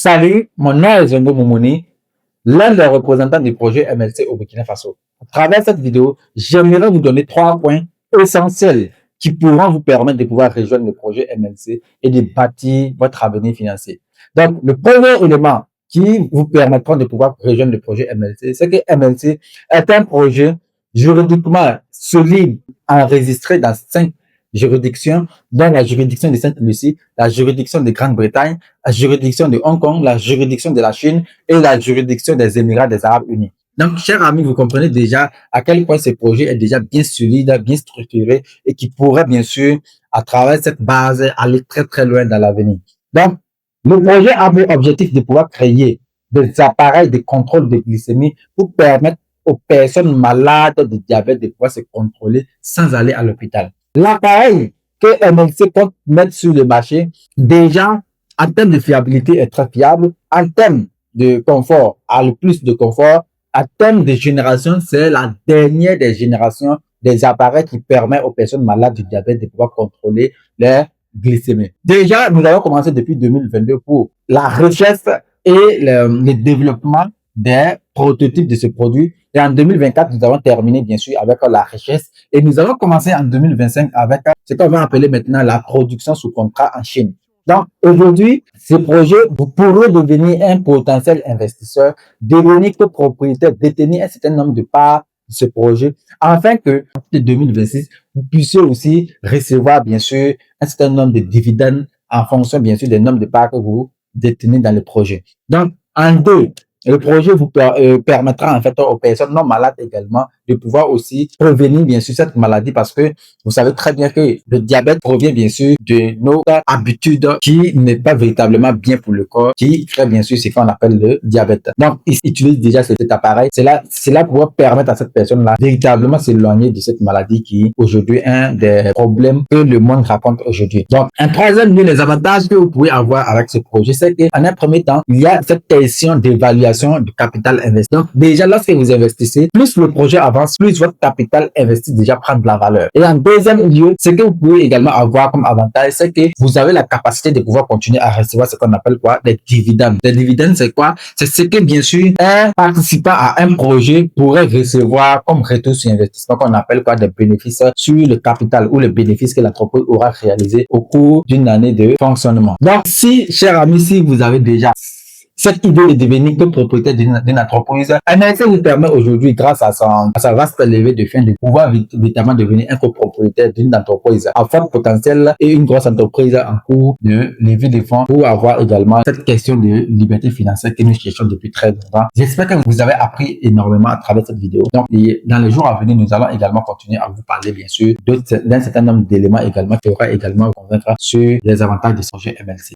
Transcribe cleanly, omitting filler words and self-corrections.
Salut, mon nom est Zongo Moumouni, l'un des représentants du projet MLC au Burkina Faso. À travers cette vidéo, j'aimerais vous donner 3 points essentiels qui pourront vous permettre de pouvoir rejoindre le projet MLC et de bâtir votre avenir financier. Donc, le premier élément qui vous permettra de pouvoir rejoindre le projet MLC, c'est que MLC est un projet juridiquement solide, enregistré dans 5 juridictions, dont la juridiction de Sainte-Lucie, la juridiction de Grande-Bretagne, la juridiction de Hong Kong, la juridiction de la Chine et la juridiction des Émirats des Arabes Unis. Donc, chers amis, vous comprenez déjà à quel point ce projet est déjà bien solide, bien structuré et qui pourrait bien sûr, à travers cette base, aller très très loin dans l'avenir. Donc, le projet a pour objectif de pouvoir créer des appareils de contrôle de glycémie pour permettre aux personnes malades de diabète de pouvoir se contrôler sans aller à l'hôpital. L'appareil que MLC compte mettre sur le marché, déjà, en termes de fiabilité, est très fiable. En termes de confort, a le plus de confort. En termes de génération, c'est la dernière des générations des appareils qui permet aux personnes malades du diabète de pouvoir contrôler leur glycémie. Déjà, nous avons commencé depuis 2022 pour la recherche et le développement des prototypes de ce produit. Et en 2024, nous avons terminé, bien sûr, avec la recherche. Et nous avons commencé en 2025 avec ce qu'on va appeler maintenant la production sous contrat en Chine. Donc, aujourd'hui, ce projet, vous pourrez devenir un potentiel investisseur, devenir copropriétaire, détenir un certain nombre de parts de ce projet, afin que, en 2026, vous puissiez aussi recevoir, bien sûr, un certain nombre de dividendes en fonction, bien sûr, des nombres de parts que vous détenez dans le projet. Donc, en deux, le projet vous permettra en fait aux personnes non malades également de pouvoir aussi prévenir bien sûr cette maladie parce que vous savez très bien que le diabète provient bien sûr de nos habitudes qui n'est pas véritablement bien pour le corps, qui crée bien sûr ce qu'on appelle le diabète. Donc, ils utilisent déjà cet appareil. Cela pourra permettre à cette personne-là véritablement s'éloigner de cette maladie qui est aujourd'hui un des problèmes que le monde raconte aujourd'hui. Donc, un troisième lieu, les avantages que vous pouvez avoir avec ce projet, c'est qu'en un premier temps, il y a cette question d'évaluation du capital investi. Donc, déjà, lorsque vous investissez, plus le projet avance, plus votre capital investi déjà prend de la valeur. Et en deuxième lieu, ce que vous pouvez également avoir comme avantage, c'est que vous avez la capacité de pouvoir continuer à recevoir ce qu'on appelle quoi? Des dividendes. Les dividendes, c'est quoi? C'est ce que, bien sûr, un participant à un projet pourrait recevoir comme retour sur investissement qu'on appelle quoi? Des bénéfices sur le capital ou les bénéfices que l'entreprise aura réalisé au cours d'une année de fonctionnement. Donc, si, chers amis, si vous avez déjà cette idée de devenir propriétaire d'une entreprise, MLC vous permet aujourd'hui, grâce à sa vaste levée de fonds, de pouvoir véritablement devenir un copropriétaire d'une entreprise à fort potentiel et une grosse entreprise en cours de levée de fonds pour avoir également cette question de liberté financière que nous cherchons depuis très longtemps. J'espère que vous avez appris énormément à travers cette vidéo. Donc, dans les jours à venir, nous allons également continuer à vous parler, bien sûr, d'un certain nombre d'éléments également qui aura également vous convaincre sur les avantages de ce projet MLC.